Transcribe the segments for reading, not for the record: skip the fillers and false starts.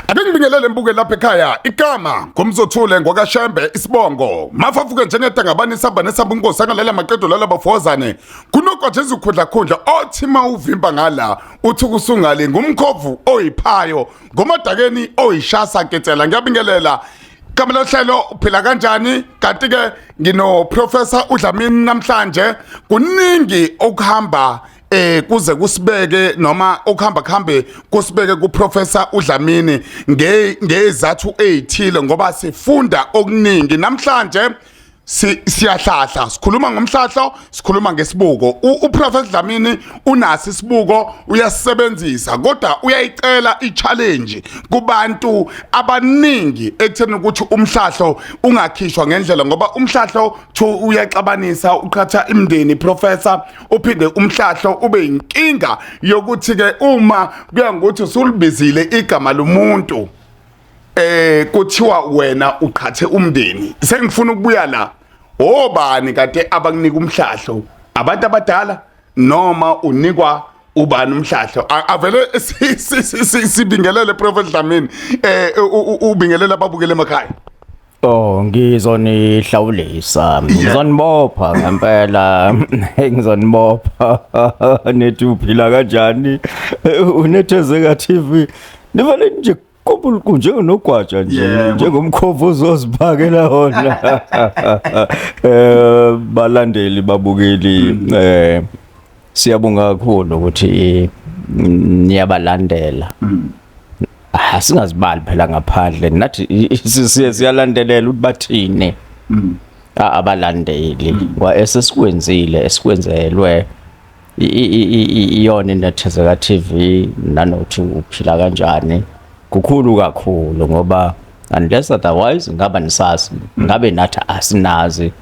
Ake ngibingelele mbuke lapha ekhaya igama ngomzothule ngokashembe isibongo mafafuke njengedangabani samba nesamba inkosi angalela maqedo lala bafozane kunokwaje izikhundla khundla othi mawuvimba ngala uthi kusungale ngumkhovu oyiphayo ngomadakeni oyishasa nketela ngiyabingelela kamela hlelo uphila kanjani kanti ke ngino professor uDlamini namhlanje kuningi okuhamba kuze kusibeke noma okuhamba khambe kusibeke kuprofessor uDlamini ngezathu ezithile ngoba sifunda okuningi namhlanje siyahlahla sikhuluma ngomhlahlo sikhuluma ngesibuko uprofessor Dlamini unasi isibuko uyasebenzisa kodwa uyayicela ichallenge kubantu abaningi ekutheni ukuthi umhlahlo ungakhishwa ngendlela ngoba umhlahlo uyaxabanisa uqhatha imndeni professor uphinde umhlahlo ube inkinga yokuthi ke uma kuya ngokuthi usulibizile igama lomuntu kuthiwa wena uqhathe umndeni sengifuna ukubuya la obani kade abanginika umhlahlo abantu abadala noma unikwa ubani umhlahlo avele sibingelele Prophet Dlamini ubingelela ababukele emakhaya ngizonihlawulisa ngizonibopha ngempela ngizonibopha nethi uphila kanjani uNethezeka TV nivale nje Kubuku njengonogwaja nje njengomkhovu uzosiphakela wona balandeli babukeli siyabonga kakhulu ukuthi niyabalandela singazibali phela ngaphandle nathi siyalandelela ukuthi bathine abalandeli kwa esesikwenzile esikwenzelwe iyona iNethezeka TV nanothi uphila kanjani kukhulu kakhulu ngoba unless otherwise ngaba nisasi ngabe nathi asinazi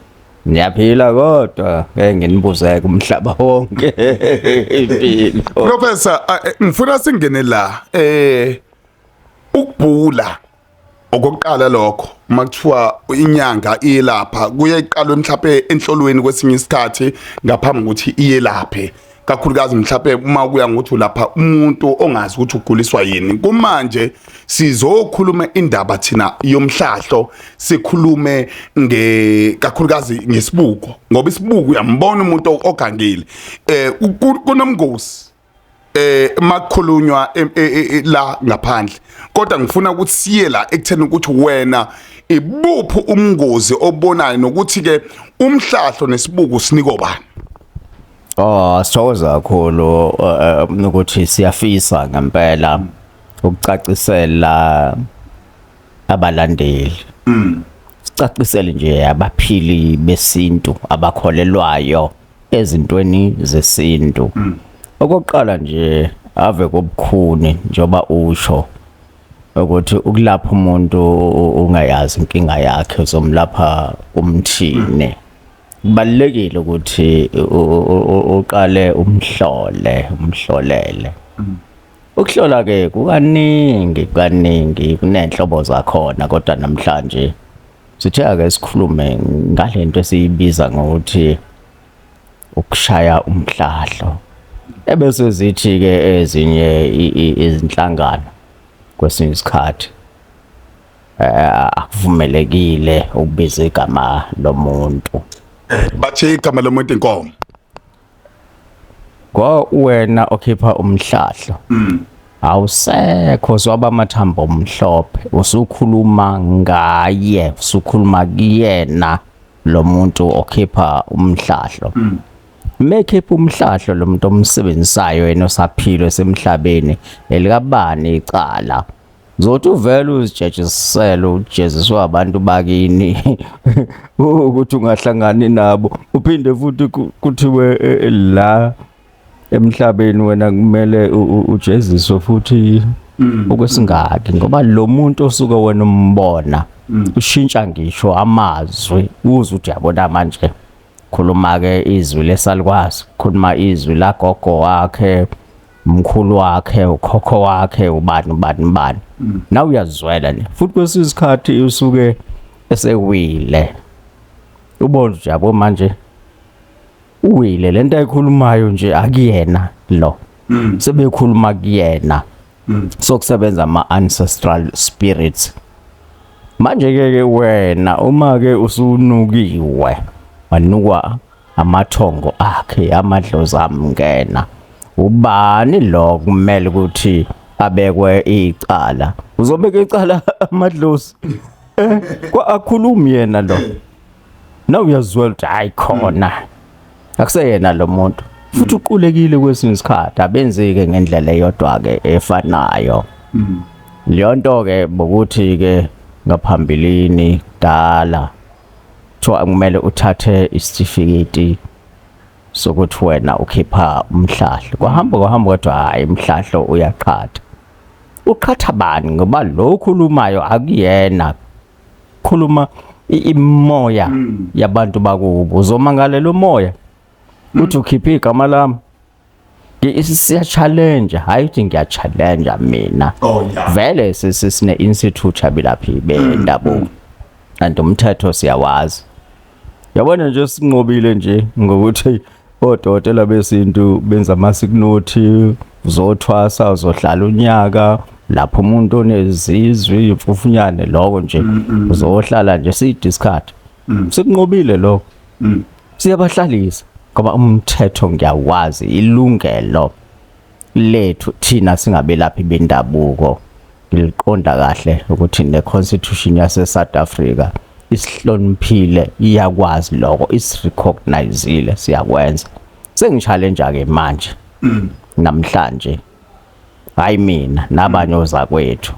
niyaphila kodwa ngenibuze kumhlaba wonke impilo Professor ngifuna singene la ukubhula okokuqala lokho makuthiwa inyanga iyelapha kuye iqalwe mhlawumbe enhlolweni kwesinye isikhathi ngaphambi ukuthi iyelaphe kakhulukazi mhlawumbe uma kuya ngokuthi lapha umuntu ongazi ukuthi uguliswa yini kumanje sizokhuluma indaba thina yomhlahlo sikhulume kakhulukazi ngesibuko ngoba isibuko uyambona umuntu ogangile kunomgosi makukhulunywa la ngaphandle kodwa ngifuna ukuthi siye la ekutheni ukuthi wena ibuphi umngozi obonayo nokuthi ke umhlahlo nesibuko siniko bani sithokoza kakhulu ukuthi siyafisa ngempela ukucacisela abalandeli. Sicacisele nje abaphili besintu abakholelwayo ezintweni zesintu. Okokuqala nje ave kobukhuni njoba usho ukuthi ukulapha umuntu ungayazi inkinga yakhe uzomlapha umthine. Kubalekile ukuthi uqale umhlolele. Ukuhlola ke kukaningi kunenhlobo zakhona kodwa namhlanje sithi ake sikhulume ngalento esiyibiza ngokuthi ukushaya umhlahlo. Ebese zithi ke ezinye izinhlangano kwesinye isikhathi akuvumelekile ukubiza igama lomuntu. Bathi igama lomuntu inkomo. Kwa wena okhipha umhlahlo. Awusekho swaba amathambo omhlophe usukhuluma ngaye usukhuluma kuyena lo muntu okhipha umhlahlo. Mekhipha umhlahlo lo muntu omsebenzisayo yena osaphilo esemhlabeni elikabani icala. Zothi uvela uzijejisela ujeziswa abantu bakini ukuthi ungahlangani nabo uphinde futhi kuthiwe la emhlabeni wena kumele ujeziswe futhi okwesingaki ngoba lo muntu osuke wena umbona ushintsha ngisho amazwi uze uthi yabona manje khuluma ke izwi lesalikwazi khuluma izwi la gogo wakhe umkhulu wakhe ukhokho wakhe ubani nawe uyazwela nje futhi kwesisikhathi usuke esewile ubona nje yabo manje uwile lento ayikhulumayo nje akuyena lo sebekhuluma kuyena sokusebenza ama-ancestral spirits. Manje-ke wena uma-ke usunukiwe wanukwa amathongo akhe amadlozi amngena, ubani lo kumele ukuthi abekwe icala? Uzobeka icala amadlozi? Akhulumi yena lo. Na uyazwela ukuthi hayi khona akuseyena lo muntu, futhi uqulekile kwesinye isikhathi, abenzeke ngendlela eyodwa-ke efanayo. Leyo nto-ke bokuthi-ke ngaphambilini dala kuthiwa kumele uthathe isitifiketi sokuthi wena ukhipha umhlahlo. Kwahamba kodwa hayi umhlahlo uyaqhatha. Uqhatha bani? Ngoba lo ukhulumayo akuyena, khuluma imoya yabantu bakubo. Uzomangalela umoya uthi ukhiphe igama lami. Siya-challenge, hayi ukuthi ngiya-challenge mina. Vele sisine institute abilaphi bendabuko, kanti umthetho siyawazi. Yabona nje sinqobile nje ngokuthi odokotela besintu benza amasiknothi, uzothwasa, uzohlala unyaka lapho umuntu onezizwi imfufunyane lokho nje uzohlala nje sidiscard. Sikunqobile lokho. Siyabahlalisa ngoba umthetho ngiyawazi, ilungelo lethu thina singabelaphi bendabuko ngiliqonda kahle ukuthi ne-constitution yase South Africa isihloniphile, iyakwazi lokho, isirecognizile, siyakwenza. Sengichallenge-ke manje namhlanje, hayi mina nabanye ozakwethu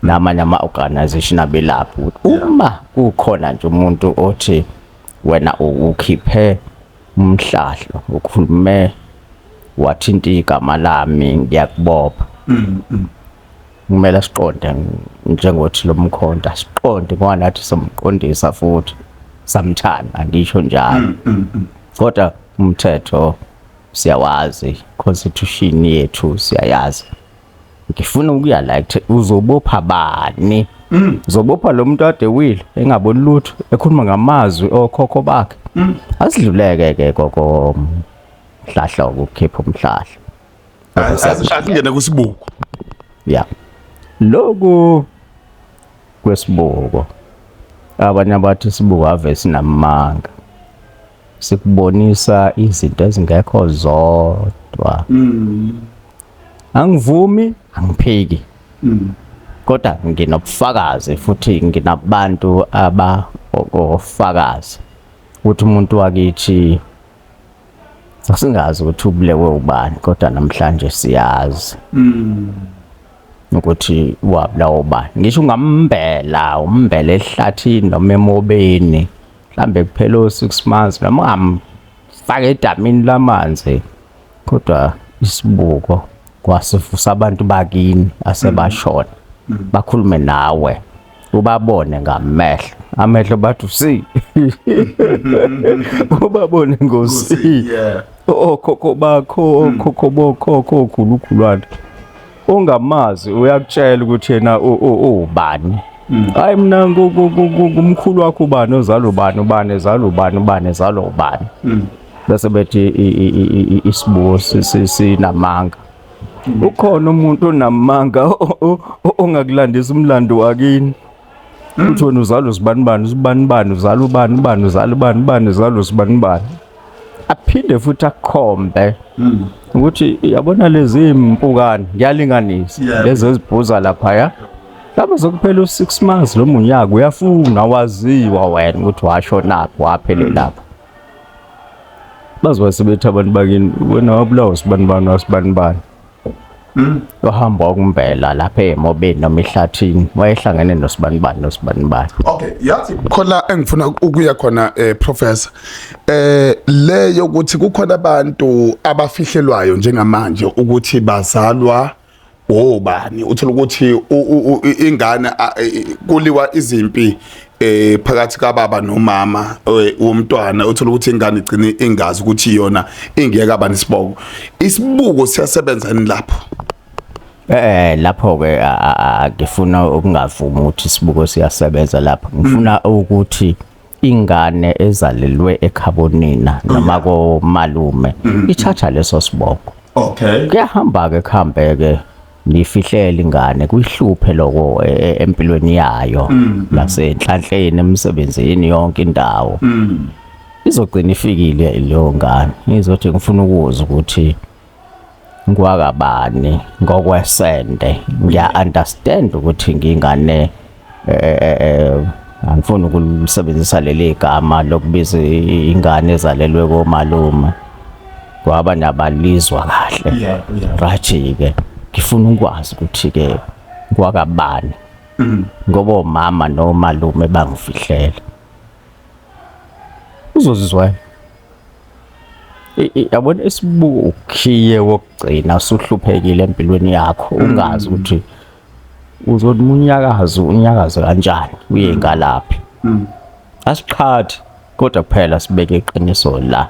namanye ama-organization abelaphi, uma kukhona nje umuntu othi wena ukhiphe umhlahlo, ukhulume wathinta igama lami, ngiyakubopha. Kumele siqonde njengothi lo mkhonto, siqonde ngoba nathi somqondisa futhi samthanda, ngisho njalo. Kodwa umthetho siyawazi, constitution yethu siyayazi. Ngifuna ukuya la uzobopha bani? Uzobopha lo muntu ade wile engaboni lutho, ekhuluma ngamazwi okhokho bakhe? Asidluleke-ke koko mhlahla ukukhipha umhlahla. Asingene kusibuko. Yeah. Loku kwesibuko, abanye abathi isibuko ave sinamanga, sikubonisa izinto ezingekho zodwa. Angivumi, angiphiki. Kodwa nginobufakazi futhi nginabantu ofakazi ukuthi umuntu wakithi asingazi ukuthi ubulewe ubani, kodwa namhlanje siyazi ukuthi wabulawa ubani. Ngisho ungambela umbele ehlathini noma emobeni, mhlambe kuphela 6 months noma ngamfaka edamini lamanzi, kodwa isibuko kwasifusa abantu bakini asebashona bakhulume nawe, ubabone ngamehlo, amehlo bathi usi ubabone ngosi. Okhokho bakho, okhokho bokhokho, okhulukhulwane ongamazi uyakutshela ukuthi yena ubani. Hayi mina ngumkhulu wakho ubani, ozalo ubani, ubani ezalo ubani, ubani ezalo ubani. Bese bethi isibuko sinamanga. Ukhona umuntu onamanga ongakulandisa umlando wakini. Uthi wena uzalo sibanibani, usibanibani, uzalo ubani, ubani uzalo ubani, ubani uzalo sibanibani. Aphinde futhi akhombe ukuthi yabona lezi impukane ngiyalinganisa lezi ezibhuza lapha ya lapha zokuphela 6 months lo munyaka uyafuna waziwa wena ukuthi washonaphi waphelelapha. Bazowasebenza abantu bakini, wena wabulawa usibanibani wasibanibani. Wahamba ukumbela lapha emobeni noma ehlathini, wayehlangene nosibanibani. Okay, yazi khona engifuna ukuya khona professor, leyo ukuthi kukhona abantu abafihlelwayo njengamanje ukuthi bazalwa obani, uthola ukuthi ingane kuliwa izimpi phakathi kababa nomama womntwana, uthola ukuthi ingane igcine ingazi ukuthi yona ingiyeka bani isibuko siyasebenza ni lapho. Lapho ke ngifuna ukungavumi ukuthi isibuko siyasebenza lapho. Ngifuna ukuthi ingane ezalelwe ekhabonina noma ko malume ithatha leso siboko. Okay. Kuyahamba ke kuhambe ke nifihlele ingane kuyihluphe lokho empilweni yayo lasenhlanhleni emsebenzini yonke indawo izogcina ifikile leyo ngane izothi ngifuna ukuza ukuthi ngwakabani ngokwesende ngiya understand ukuthi ngingane angifuni ukulisebenzisa leli gama lokubiza ingane ezalelwe komalume kwaba nabalizwa kahle right ke ngifuna ukwazi ukuthi ke kwakabani ngoba umama nomalume bangifihlela uzozizwa yabona isibukhiye wokugcina usihluphekile empilweni yakho ungazi ukuthi unyakaza kanjani uye ngalaphi asiqhathi kodwa kuphela sibeke iqiniso la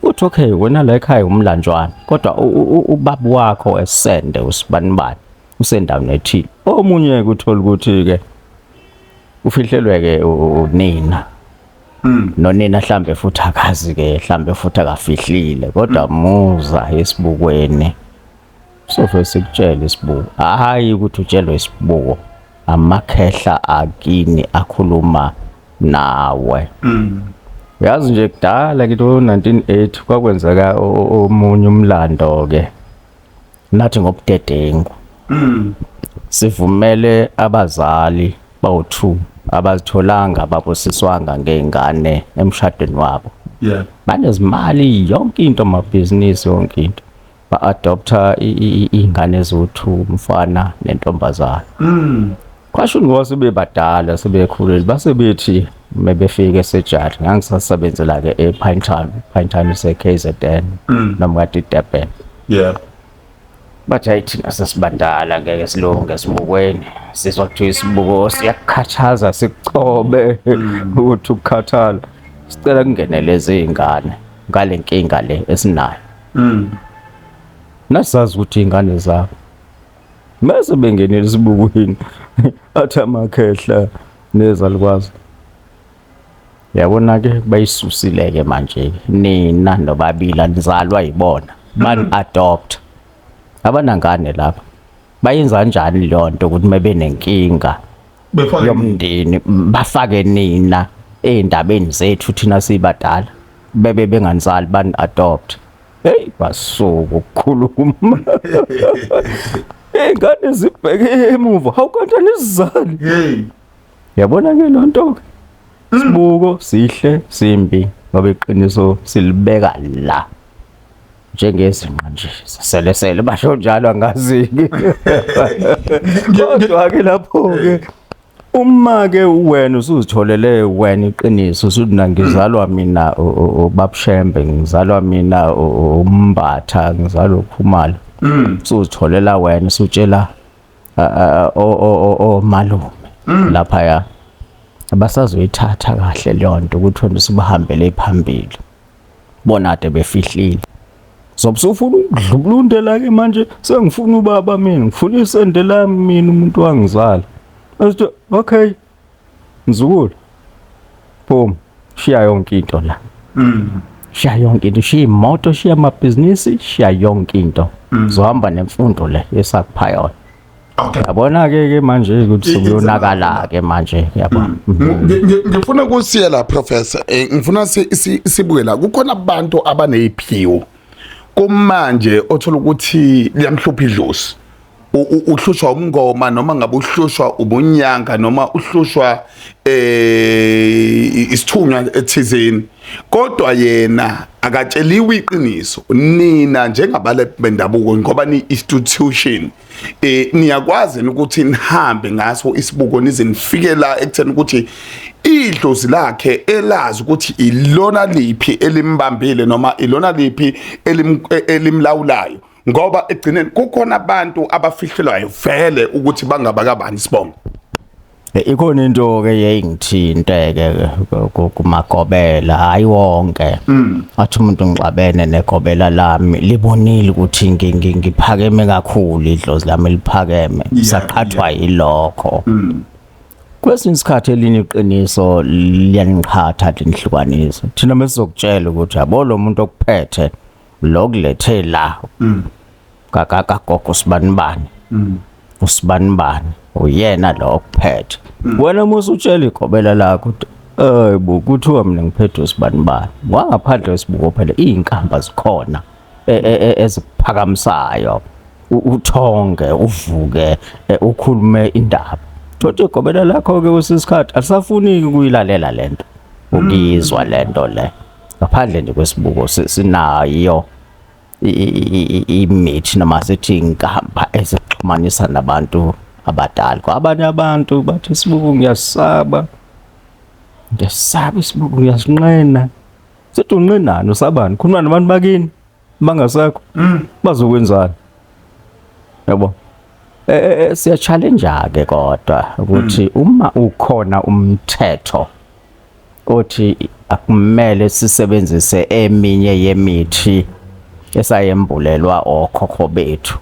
uthi okay wena la ekhaya umlanjwana kodwa ubaba wakho esende usibanibani usendaweni ethile omunye ukuthola ukuthi ke ufihlelwe ke unina nonina mhlambe futhi akazi ke mhlambe futhi akafihlile kodwa muza esibukweni sofe sikutshela isibuko hayi ukuthi utshelwe isibuko amakhehla akini akhuluma nawe yazi nje kudala kithi 1980 kwakwenzeka omunye umlando ke nathi ngobudedengu sivumele abazali bawu2 abazitholanga babusiswanga ngengane emshadweni wabo banezimali yonke into amabhizinisi yonke into ba-adopta ingane eziwu2 umfana nentombazana kwasho ngoba bebadala sebekhulile base bethi mebefika esejari ngangisasebenzela ke ePine Town ise-KZN noma kade Durban bathi hayi thina sesibandala ngeke silunge esibukweni sizwa kuthiwa isibuko siyakukhathaza sikucobe ukuthi ukukhathala sicela kungeneleze izingane ngale nkinga le esinayo nasazi ukuthi ingane zabo mase bengenele isibukweni athi amakhehla nezalukwazi yabona ke bayisusile ke manje nina nobabili nizalwa yibona bani adopt abanangane lapha bayenza kanjani lonto ukuthi mebenenkinga yomndeni bafake nina endabeni zethu thina sibadala bebe benganizali bani adopt hey basuku ukukhuluma ingane zibheke emuva how kanti nizizali hey yabona ke lonto sibuko sihle simbi ngoba iqiniso silibeka la njengezinqa nje selesele basho njalo angaziki kodwa ke lapho ke uma ke wena usuzitholele wena iqiniso usuthi ngizalwa mina uBabshembe ngizalwa mina uMbatha ngizalwa uKhumalo usuzitholela wena usutshela malume lapha ya abasazoyithatha kahle lonto ukuthi wena usibahambele phambili bona ade befihlile sobusufuna ukudlulundela ke manje sengifuna ubaba mina ngifuna isende lami mina umuntu wangizala asithi okay mzukulu boom shiya yonke into la shiya yonke into shiya imoto shiya amabhizinisi shiya yonke into zohamba nemfundo le esakuphayona yabona ke manje ukuthi sekuyonakala ke manje yabona ngifuna ukusiya la professor ngifuna sibuye la kukhona abantu abaneziphiwo kumanje othola ukuthi liyamhlupha idlozi uhlushwa umngoma noma ngabe uhlushwa ubunyanga noma uhlushwa isithunywa ethizeni kodwa yena akatsheliwe iqiniso nina njengabale bendabuko ngoba ni institution niyakwazi ukuthi nihambe ngaso isibuko nize nifike la ekutheni ukuthi idlozi lakhe elazi ukuthi ilona liphi elimbambile noma ilona liphi elimlawulayo ngoba egcineni kukhona abantu abafihlelwayo vele ukuthi bangabakabani sibongo ikhona into ke yayingithinteke kumagobela hayi wonke athi umuntu ngixabene negobela lami libonile ukuthi ngiphakeme kakhulu idlozi lami liphakeme saqhathwa yilokho kwesinye isikhathi elinye iqiniso liyangiqhatha linihlukanisa thina mesizokutshela ukuthi yabo lo muntu okuphethe lokulethe la kakagogo sibanibani usibanibani uyena lo ophethe wena musutshela igobela lakho bo kuthiwa mina ngiphethe usibanibani wangaphandle wesibuko phela izinkamba zikhona eziphakamisayo uthonge uvuke ukhulume indaba thothi igobela lakho ke usisikhathi asafuni ukuyilalela lento ukizwa lento le ngaphandle nje kwesibuko sinayo imithi noma sithi inkamba ezixhumanisa nabantu abadala abanye abantu bathi isibuko ngiyasaba isibuko ngiyasinqena sithi unqenani usabani khuluma nabantu bakini bangasekho bazokwenzani yabo siya challenge ke kodwa ukuthi uma ukhona umthetho othi akumele sisebenzise eminye yemithi esayembulelwa okhokho bethu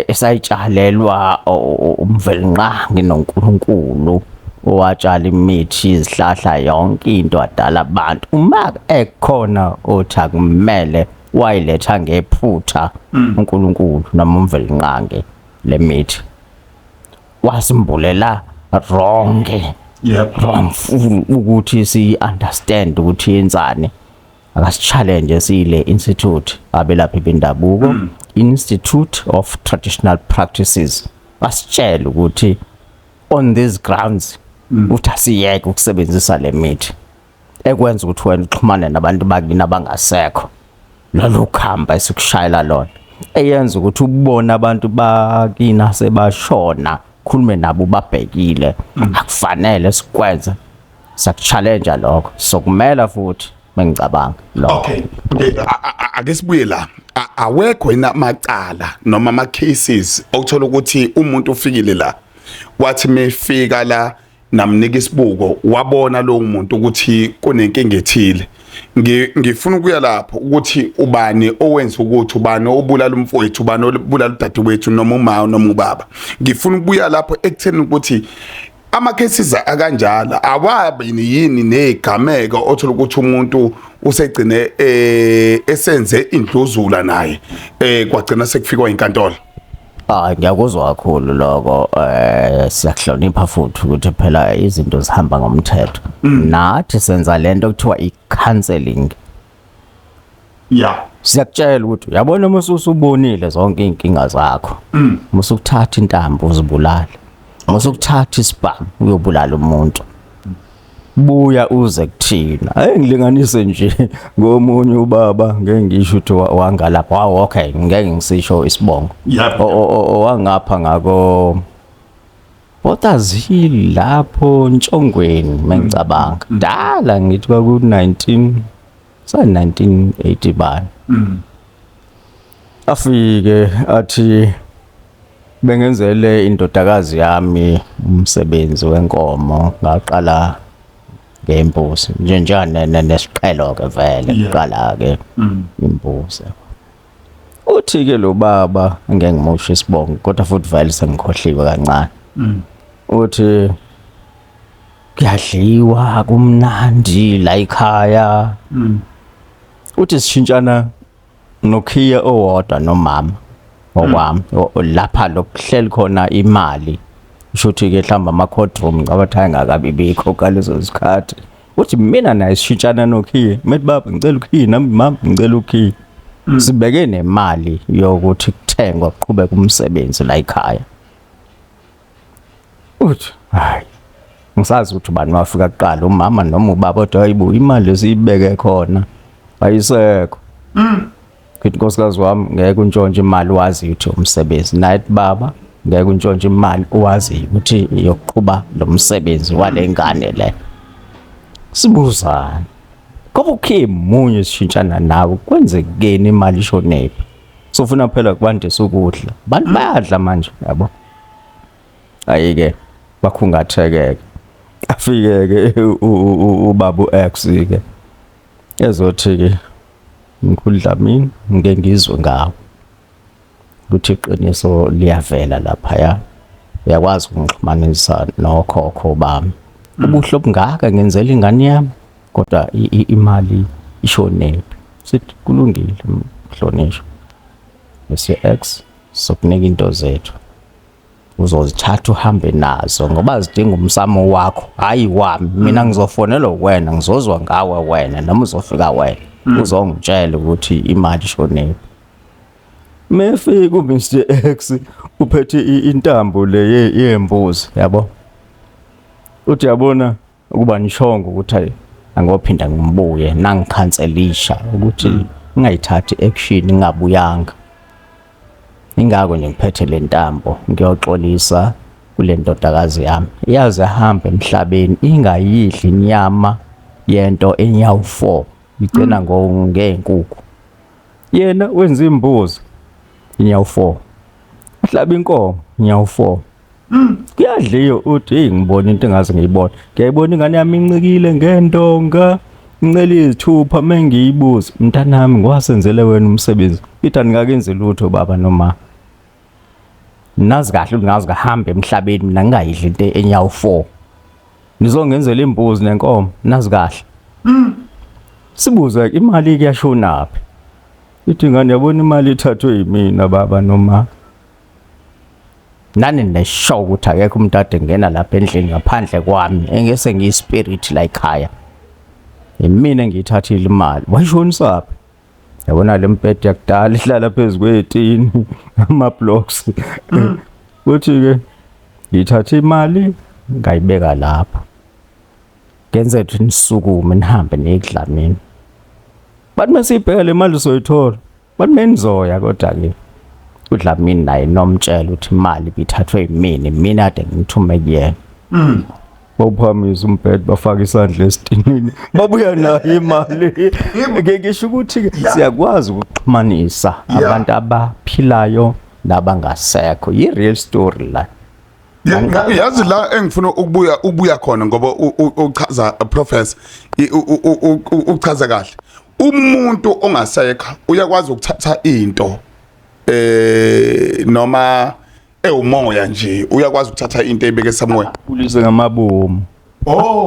esayitshalelwa umvelinqangi noNkulunkulu owatshala imithi izihlahla yonke into adala abantu uma ekhona othi akumele wayiletha ngephutha uNkulunkulu noma umvelinqangi lemithi wasimbulela wrong ukuthi si understand ukuthi yenzani akasi-challenge siyile institute abelaphi bendabuko Institute of Traditional Practices asitshela ukuthi on these grounds uthi asiyeke ukusebenzisa le mithi ekwenza ukuthi wena uxhumane nabantu bakini abangasekho lolu khamba esikushayela lona eyenza ukuthi ubone abantu bakina sebashona khulume nabo babhekile akufanele sikwenze sakuchallenge lokho sokumela futhi mengicabanga lo okay ake sibuye la awekho inamacala noma ama cases okuthola ukuthi umuntu ufikile la wathi mefika la namnika isibuko wabona lo muntu ukuthi kunenkinga ethile ngifuna ukuya lapho ukuthi ubani owenza ukuthi ubani obulala umfowethu ubani obulala udadewethu noma uma noma ubaba ngifuna ukubuya lapho ekutheni ukuthi ama cases akanjalo awabi yini nezigameko othola ukuthi umuntu usegcine esenze indluzula naye kwagcina sekufikwa inkantolo ngiyakuzwa kakhulu lokho siyahlonipha futhi ukuthi phela izinto zihamba ngomthetho nathi senza lento kuthiwa i-counseling siyakutshela ukuthi uyabona musubonile zonke inkinga zakho musukuthatha intambo uzibulale musukuthatha isibhamu uyobulala umuntu buya uze kuthina ngilinganise nje ngomunye ubaba ngeke ngisho ukuthi wangalapha okay ngeke ngisisho isibongo wangapha ngako Botazili lapho Ntshongweni mengicabanga dala ngithi kwaku 1980 bani afike athi bengenzele indodakazi yami umsebenzi wenkomo ngaqala ngembuzi njenjana nesiqhelo ke vele kuqala ke imbuzi uthi ke lo baba ngeke ngimusho isibongo kodwa futhi vele sengikhohliwe kancane uthi kuyadliwa kumnandi la ekhaya uthi sishintshana nokhiya owodwa nomama okwami lapha lokuhleli khona imali ushuthi ke mhlamba ama courtroom ngabathayi ngakabi bikho kalezo zikhathi uthi mina naye sishintshana nokhiya methi baba ngicela ukhiya nami mama ngicela ukhiya sibeke nemali yokuthi kuthengwa kuqhubeka umsebenzi la ekhaya uthi hayi ngisazi ukuthi bani wafika kuqala umama noma ubaba kodwa hayibo imali lesiyibeke khona ayisekho kithi nkosikazi wami ngeke untshontshe imali wazi ukuthi umsebenzi naye baba ngeke untshontshe imali owazi ukuthi yokuqhuba lo msebenzi wale ngane le sibuzana ngoba ukhe munye sishintshana nawe kwenzekeni imali ishonephi sofuna phela kubandise ukudla bantu bayadla manje yabo ayike bakhungathekeke afike ke ubaba X ke ezothi ke ngikhulula mina ngeke ngizwe ngawo ukuthi iqiniso liyavela lapha ya uyakwazi ukungixhumanisa nokhokho bami ubuhle obungaka ngenzela ingane yami kodwa imali ishonephi sithi kulungile mhlonishwa bese X sokunika into zethu uzozithatha uhambe nazo ngoba zidinga umsamo wakho hayi wami mina ngizofonela wena ngizozwa ngawe wena noma uzofika wena uzongitshela ukuthi imali ishonephi. Mefika uMr X uphethe intambo le yembuzi yabo. Uthi yabona ukuba nishongo ukuthi angophinda ngimbuye nangikhanselisha ukuthi ngayithathi action ngabuyanga. Ingako nje ngiphethe le ntambo ngiyoxolisa kule ndodakazi yami. Iyaze ahambe emhlabeni ingayidli inyama yento enyawo 4 igcina ngeenkukhu. Yena wenza imbuzi inyawo 4. Ahlaba inkomo inyawo 4. Kuyadliyo uthi hey ngibona into engaze ngiyibona. Ngiyayibona ingane yami incikile ngendonga. Ngicela izithupha mengiyibuza mntanami ngwasenzele wena umsebenzi. Ithi ngakakenze lutho baba noma. Nazi kahle ungazi kahambe emhlabeni mina ngingayidli into enyawo 4. Nizongenzela imbuzi nenkomo nazi kahle. Sibuza imali kuyashonaphi. Ithi ngane yabona imali ithathwe yimina baba noma. Nani neshow ukuthi akekho umuntu ade ngena lapha endlini ngaphandle kwami engese ngiyispirit la ekhaya. Mina ngiyithathile imali wayishonisaphi. Yabona le mbhede yakudala ihlala phezulu kwetini ama blocks. Uthi ke ngithatha imali ngayibeka lapha. Ngenze ukuthi nisukume nihambe nekudlamini. Bathi mesibheka le mali soyithola. Bathi menizoya kodwa ke uDlamini naye nomtshela ukuthi imali bithathwe yimini mina ade ngithume kuyena. Bawuphamisa umbhede bafaka isandla esitinini babuya nayo imali. Ngisho ukuthi siyakwazi ukuxhumanisa abantu abaphilayo nabangasekho. Yi real story la. Yazi la engifuna ukubuya khona ngoba uchaza professor uchaza kahle. Umuntu ongasekho uyakwazi ukuthatha into noma umoya nje uyakwazi ukuthatha into ebeke somewhere ulise ngamabomu.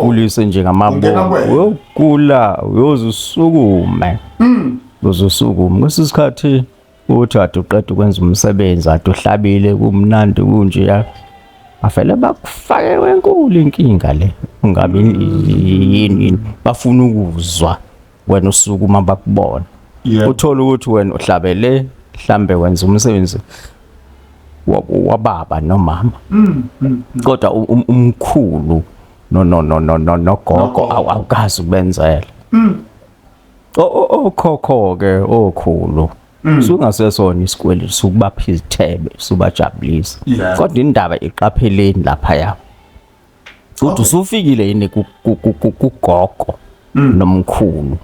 Ulise nje ngamabomu uyogula uyozusukume. Uzosukume kwesisikhathi uthi ade uqeda ukwenza umsebenzi ade uhlabile kumnandi kunje ya afele bakufake wenkulu inkinga le ungabi yini bafuna ukuzwa wena usukuma bakubona. Uthola ukuthi wena uhlabele mhlambe wenza umsebenzi wababa nomama. Kodwa umkhulu nogogo awukazi ukubenzela. Okhokho ke okhulu sungasesona isikweli sokubapha izithebe subajabulisa. Kodwa indaba iqapheleni lapha ya. Uthi usufikile yini kugogo nomkhulu.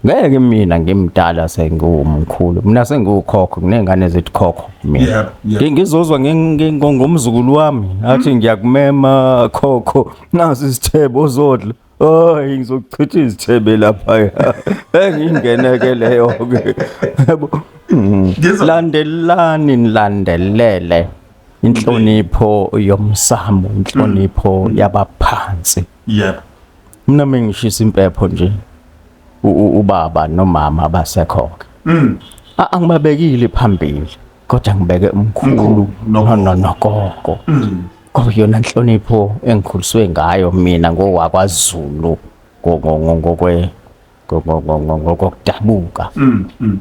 Ngeke mina ngimdala sengiwumkhulu mina sengiwukhokho kunengane zethu khokho mina. Ngizozwa ngomzukulu wami athi ngiyakumema khokho nazi isithebe ozodla. Hayi ngizokuchitha izithebe lapha. Engingene leyo ke. Yebo. Landelani nilandelele inhlonipho yomsamo, inhlonipho yabaphansi. Mina mengishisa impepho nje. Ubaba nomama abasekho. Angibabekile phambili kodwa ngibeke umkhulu nogogo. Ngoba yona inhlonipho engikhuliswe ngayo mina ngowakwaZulu ngokudabuka.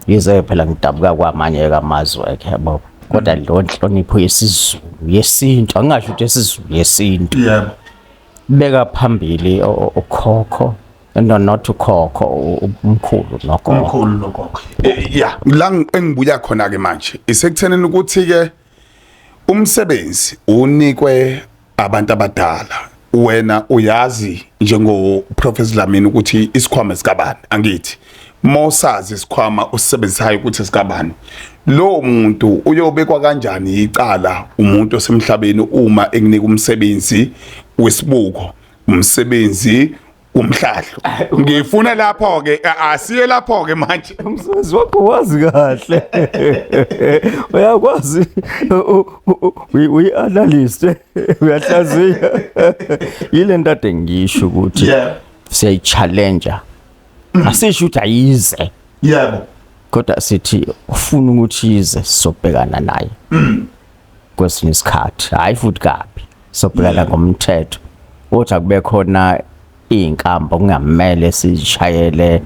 Yize phela ngidabuka kwamanye kamazwe ke yabo. Kodwa lo inhlonipho yesiZulu yesintu angasho ukuthi yesiZulu yesintu. Beka phambili okhokho not ukhokho umkhulu nogogo. Yeah la engibuya khona ke manje isekutheneni ukuthi ke umsebenzi unikwe abantu abadala. Wena uyazi njengo Professor Dlamini ukuthi isikhwama sikabani angithi mosazi isikhwama usisebenzisayo ukuthi sikabani. Lo muntu uyobekwa kanjani icala umuntu osemhlabeni uma ekunika umsebenzi wesibuko umsebenzi umhlahlo. Ngifuna lapho ke asiye lapho ke manje umsebenzi wakho wazi kahle. Uyakwazi uyi-analyst uyahlaziya. Yile nto ade ngisho ukuthi siyayi-challenge. Asisho ukuthi ayize. kodwa sithi ufuna ukuthi ize sobhekana naye kwesinye isikhathi hayi futhi kabi sobhekana ngomthetho uthi akube khona inkamba kungamele sishayele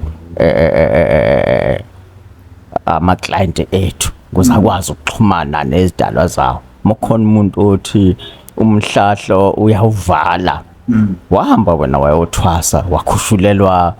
ama client ethu ukuze akwazi ukuxhumana nezidalwa zawo mokhona umuntu othi umhlahlo uyawuvala wahamba wena wayothwasa wakhushulelwa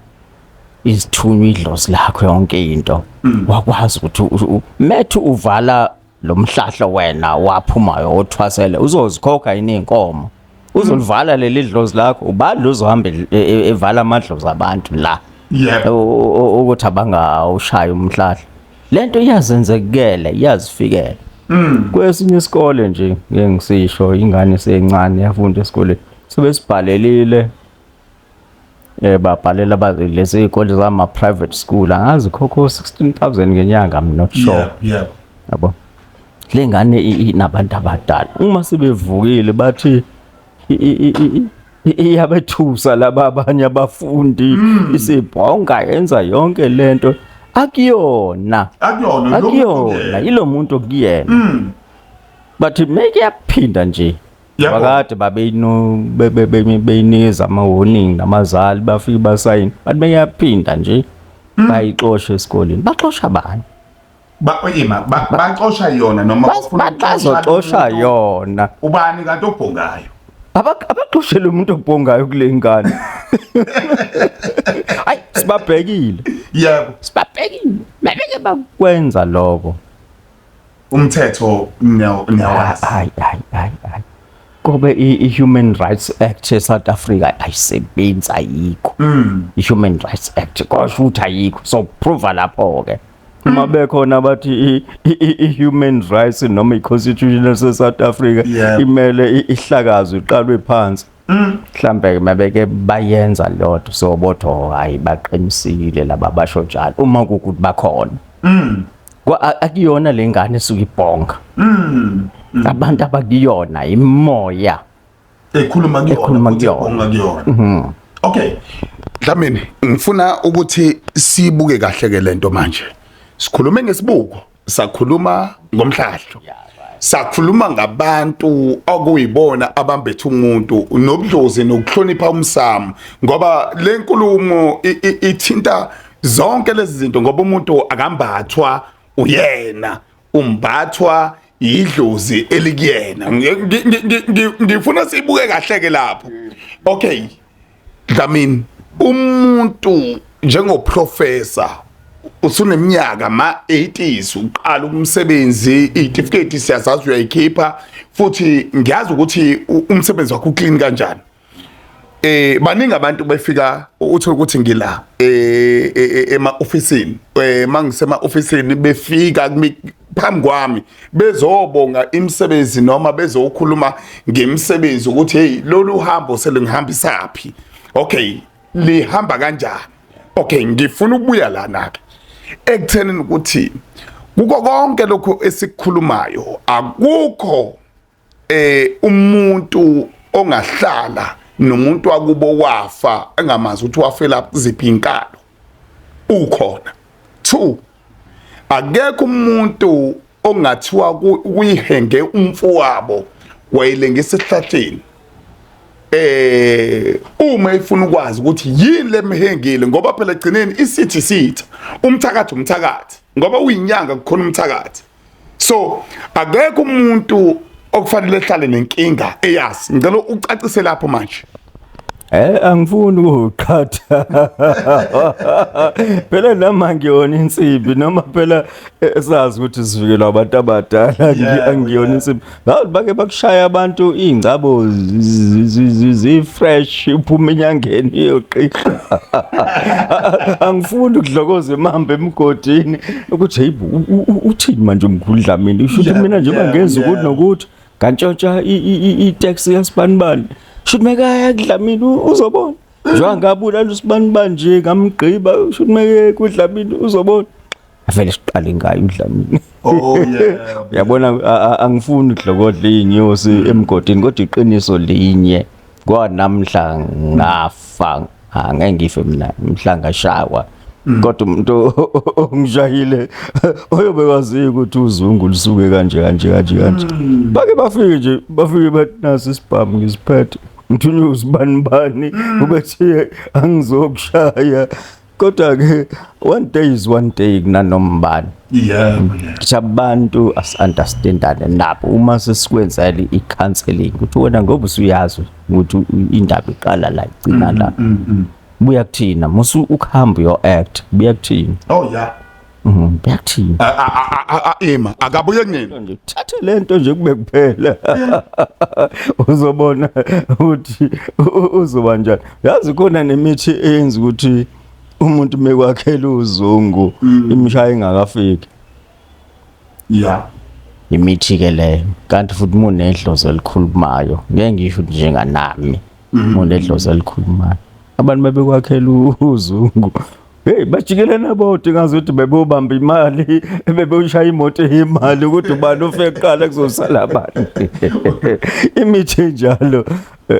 izithunywa idlozi lakho yonke into wakwazi ukuthi methu uvala lo mhlahlo wena waphumayo othwasele uzozikhokha yini inkomo uzolivala leli dlozi lakho ubani uzohamba evala amadlozi abantu la ukuthi abangawushaya umhlahlo lento iyazenzekele iyazifikela kwesinye isikole nje ngeke ngisisho ingane sencane yafunda esikoleni sebesibhalelile babhalela lezi izikole zama private school angazi khokho 16,000 ngenyanga I'm not sure yabo lengane inabantu abadala uma sebevukile bathi iyabethusa laba abanye abafundi isibhonga yenza yonke lento akuyona ilo muntu okuyena bathi make yaphinda nje wakade babeyiniza ama warning namazali bafika basayini bathi beyaphinda nje bayixosha esikoleni baxosha abanye baxosha yona noma bazoxosha yona ubani kanti obhongayo abaxoshele umuntu obhongayo kule ngane hayi sibabhekile yebo sibabhekile mabeke bakwenza lokho umthetho niyawazi hayi kobe i-Human Rights Act eSouth Africa ayisebenzi ayikho i-Human Rights Act kusho ukuthi ayikho so prove lapho ke uma bekhona bathi i-human rights noma i-constitution eSouth Africa imele ihlakazwe iqalwe phansi mhlambe mabeke bayenza lotho so botho hayi baqinisile laba basho njalo uma ukuthi bakhona akuyona lengane esuka ibhonga abantu abakuyona imoya ekhuluma kuyona okay Dlamini ngifuna ukuthi sibuke kahle ke lento manje sikhulume ngesibuko sakhuluma ngomhlahlo sakhuluma ngabantu okuyibona abambethe umuntu nobudlozi nokuhlonipha umsamo ngoba le nkulumo ithinta zonke lezi zinto ngoba umuntu akambathwa uyena umbathwa idlozi elikuyena ngifuna sibuke kahle ke lapho okay Dlamini umuntu njengoprofessor usuneminyaka ma-80s uqala umsebenzi itifiketi siyazazi uyayikhipha futhi ngiyazi ukuthi umsebenzi wakho uclean kanjani baningi abantu befika uthi ukuthi ngila ema-ofisini mangisema-ofisini befika phambi kwami bezobonga imisebenzi noma bezokhuluma ngemsebenzi ukuthi hey lolu hambo selingihambisaphi okay lihamba kanjani okay ngifuna ukubuya lana ke ekuthenini ukuthi kuko konke lokho esikhulumayo akukho umuntu ongahlala nomuntu wakubo wafa engamazi ukuthi wafela ziphi inkalo ukhona 2 akekho umuntu ongathiwa kuyihenge umfowabo wayilengisa esihlahleni uma ifuna ukwazi ukuthi yini lemhengile ngoba phela egcineni isithi sitha umthakathi ngoba uyinyanga kukhona umthakathi so akekho umuntu okufanele ehlale nenkinga eyazi ngicela ucacise lapho manje angifuni ukuqhatha phela nami ngiyona insimbi noma phela esazi ukuthi sivikelwa abantu abadala angiyona insimbi bake bakushaya abantu ingcabo zi-fresh uphuma enyangeni iyoqhiqa angifuni ukudlokoza emambe emgodini ukuthi hey uthini manje umkhulu Dlamini usho ukuthi mina nje bangenza ukuthi nokuthi ngantshontsha i-taxi yasibanibani should make Dlamini uzobona njengabula usibanibani nje ngamgqiba should make kuDlamini uzobona avele siqale ngayo uDlamini uyabona angifuni ukudlokodla inyosi emgodini kodwa iqiniso linye kwanamhla ngafa angeke ngife mina mhla ngashawa kodwa umuntu ongishayile oyobekwazi ukuthi uzungu lisuke kanje bake bafike bathi nasi isibhamu ngisiphethe mthunyuzi bani ubethi angizokushaya kodwa ke one day is one day kunanombani abantu as-understandane nabo uma sesikwenzela i-counseling ukuthi wena ngoba usuyazi ukuthi indaba iqala la igcina la buya kuthina musu ukuhamba yo act buya kuthina buya kuthina ima akabuye kunini nje thathe lento nje kube kuphela uzobona ukuthi uzoba njani yazi khona nemithi eyenza ukuthi umuntu mekwakhela uzungu imishaya ingakafiki imithi ke leyo kanti futhi munedlozi elikhulumayo ngeke ngisho njenganami munedlozi elikhulumayo abantu bebekwakhela uzungu hey bajikelana bonke ngazothi bebobamba imali bebeshaya imoto yemali ukuthi ubani ofeqala kuzosala abantu imithi njalo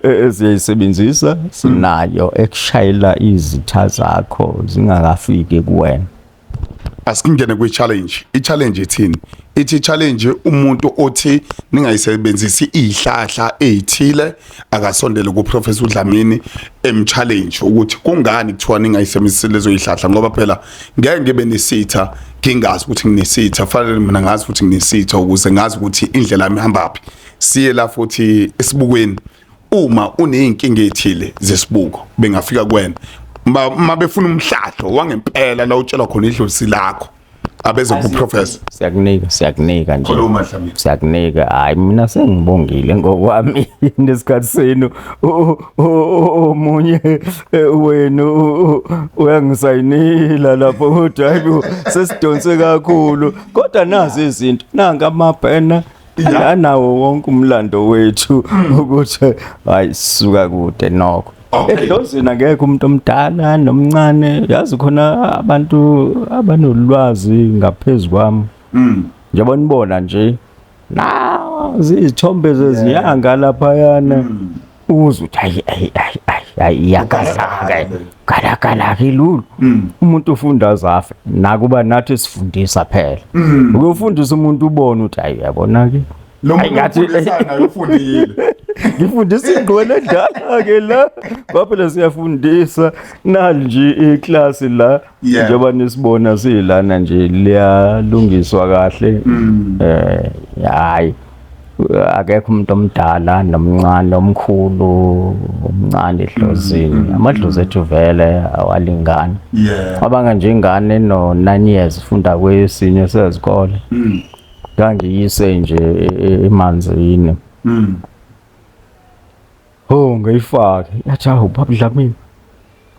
esiyisebenzisa sinayo ekushayela izitha zakho zingakafiki kuwena asikungene kwi-challenge i-challenge ithini ithi challenge umuntu othi ningayisebenzisi ihlahla ezithile akasondele kuProfessor uDlamini challenge ukuthi kungani kuthiwa ningayisebenzisi lezo ihlahla ngoba phela ngeke ngibe nesitha ngingazi ukuthi nginesitha fanele mina ngazi ukuthi nginesitha ukuze ngazi ukuthi indlela yami ihamba phi siye la futhi esibukweni uma uneyinkinga ezithile zesibuko bengafika kuwena mabefuna umhlahlo wangempela la utshela khona idlozi lakho abeze kuProfessor siyakunika nje siyakunika hayi mina sengibongile ngokwami nesikhathi senu omunye wenu uyangisayinila lapho ukuthi hayi sesidonse kakhulu kodwa nazi izinto nanga amabhena anawo wonke umlando wethu ukuthi hayi sisuka kude nokho edlozini akekho umuntu omdala nomncane yazi khona abantu abanolwazi ngaphezulu kwami njengoba nibona nje izithombe zezinyanga lapha yana uze uthi hayi yakala kilulu umuntu ufunda zafe nakuba nathi sifundisa phela ukufundisa umuntu ubone uthi hayi yabona ke ngathi ufundile ngifundisa ingqondo endala ke la baphela siyafundisa nali nje iclass la njengoba nisibona silana nje liyalungiswa kahle hayi akekho umuntu omdala nomncane omkhulu omncane edlozini amadlozi ethu vele awalingani abanga nje ingane no 9 years ifunda kwesinye sezikole ngangiyise nje emanzini ngayifaka yathi awu baba Dlamini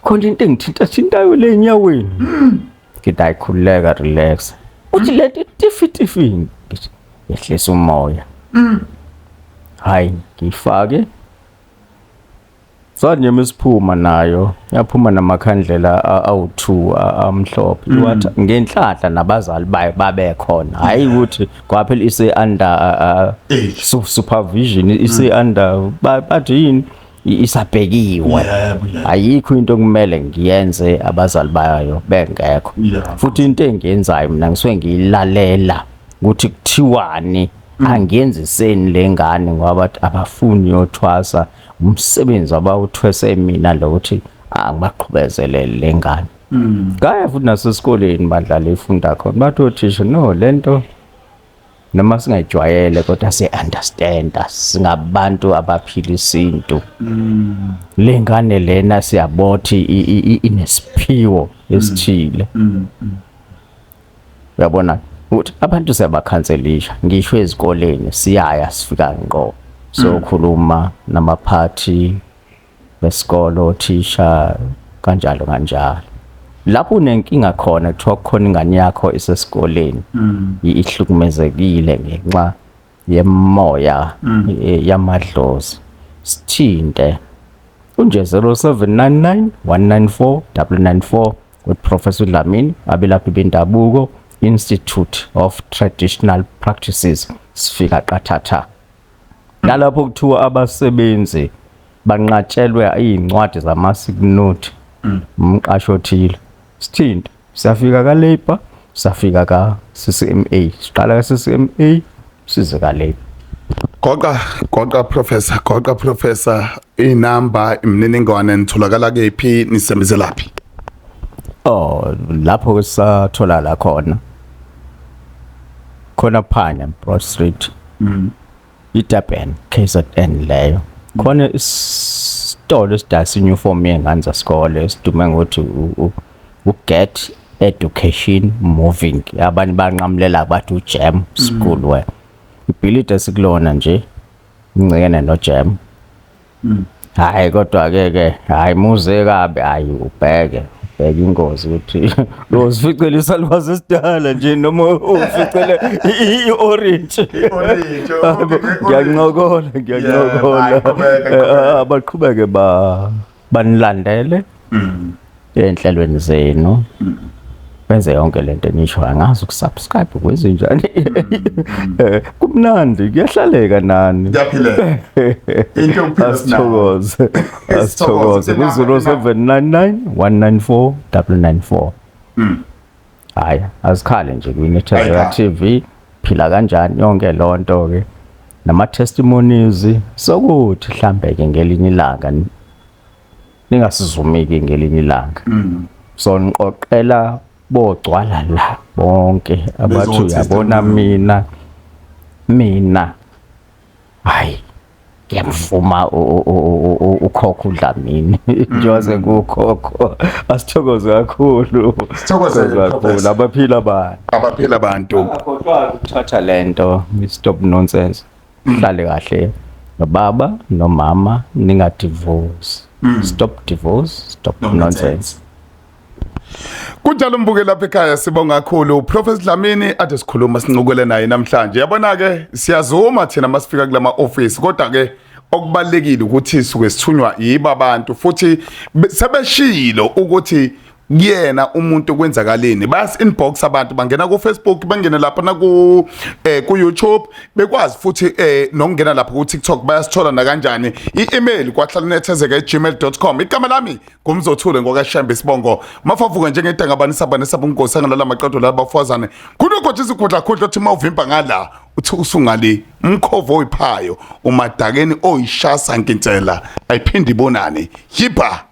khona into engithintayo le enyaweni ngithi ayikhululeka relax uthi lento itifitifini yehlisa umoya hayi ngifake sanyema isiphuma nayo yaphuma namakhandlela awu2 amhlophe wathi ngenhlanhla nabazali bayo babekhona hayi ukuthi kwaphela ise under supervision ise under bathi yini isabhekiwe ayikho into kumele ngiyenze abazali bayo bengekho futhi into engiyenzayo mina ngisuke ngiyilalela ukuthi kuthiwani angenzi seni lengane ngoba abafuni yothwasa umsebenzi abawuthwese mina lo ukuthi angibaqhubezele lengane ngaya futhi nasesikoleni badlala ifunda khona bathi othisha no lento noma singayijwayele kodwa siya-understand singabantu abaphila isintu lengane lena siyabothi inesiphiwo esithile uyabona ukuthi abantu siyabakhanselisha ngisho ezikoleni siyaya sifika ngqo sokhuluma namaphathi besikolo othisha kanjalo lapho unenkinga khona kuthiwa khona ingane yakho isesikoleni ihlukumezekile ngenxa yemoya yamadlozi sithinte unje 0799 194 994 with Professor Dlamini abelaphi bendabuko Institute of Traditional Practices sifika qathatha nalapho kuthiwa abasebenzi banqatshelwe izincwadi zamasignothi umqasho othile sithinte siyafika ka Labour, safika ka CCMA, siqala ka CCMA size ka Labour. Goqa professor inamba imininingwane nitholakala kephi nisebenze laphi? Lapho sathola la khona phanya Broad Street, iDurban KZN leyo. Khona isitolo esidayisa uniform yengane zasikole sidume ngokuthi Get Education Moving, abantu banqamulela bathi uJam School we. Ibhilidi esikulona nje ingcikene noJam. Hayi kodwa ke hayi muze kabe hayi ubheke ingozi ukuthi uzificela isalwazi esidala nje noma uficele i-orange. Ngiyancokola abaqhubeke banilandele enhlelweni zenu, benze yonke lento enisho. Angazi ukusubscribe kwezinjani. Kumnandi kuyahlaleka nani. Ngiyaphila. Into yokuphila Asithokoze ku 0799 194 994. Hayi asikhale nje ku Nethezeka TV, phila kanjani yonke lonto ke nama testimonies sokuthi mhlambe ke ngelinye ilanga ningasizumiki ngelinye ilanga. So niqoqela bogcwala la bonke abathu yabona mina hayi ngiyamvuma ukhokho uDlamini njengoba kukhokho. Asithokoze kakhulu, kakhulu abaphila abantu kodwa uthatha lento stop nonsense. Hlale kahle baba nomama, ningadivorce. Stop divorce, stop nonsense. Kunjalo mbuke lapha ekhaya, sibonga kakhulu Professor Dlamini ade sikhuluma sincukule naye namhlanje. Yabona ke siyazuma thina masifika kulama office, kodwa ke okubalekile ukuthi suke sithunywa yiba abantu futhi sebeshilo ukuthi kuyena umuntu kwenzakaleni. Bas inbox abantu bangena ku Facebook, bangena lapha na ku YouTube, bekwazi futhi nokungena lapha ku TikTok bayasithola na kanjani. I-email kwahlalanethezeka@gmail.com. Igama lami ngumzothule ngokashembe Sibongo. Mafavuka njengedanga abanisa bunkosi ngalala maqedwe labafazane. Kunokho nje isikhundla khudla uthi mawuvimba ngala uthi usungale umkhovo oyiphayo umadakeni oyishasa nkintela ayiphindi ibonane. Yipa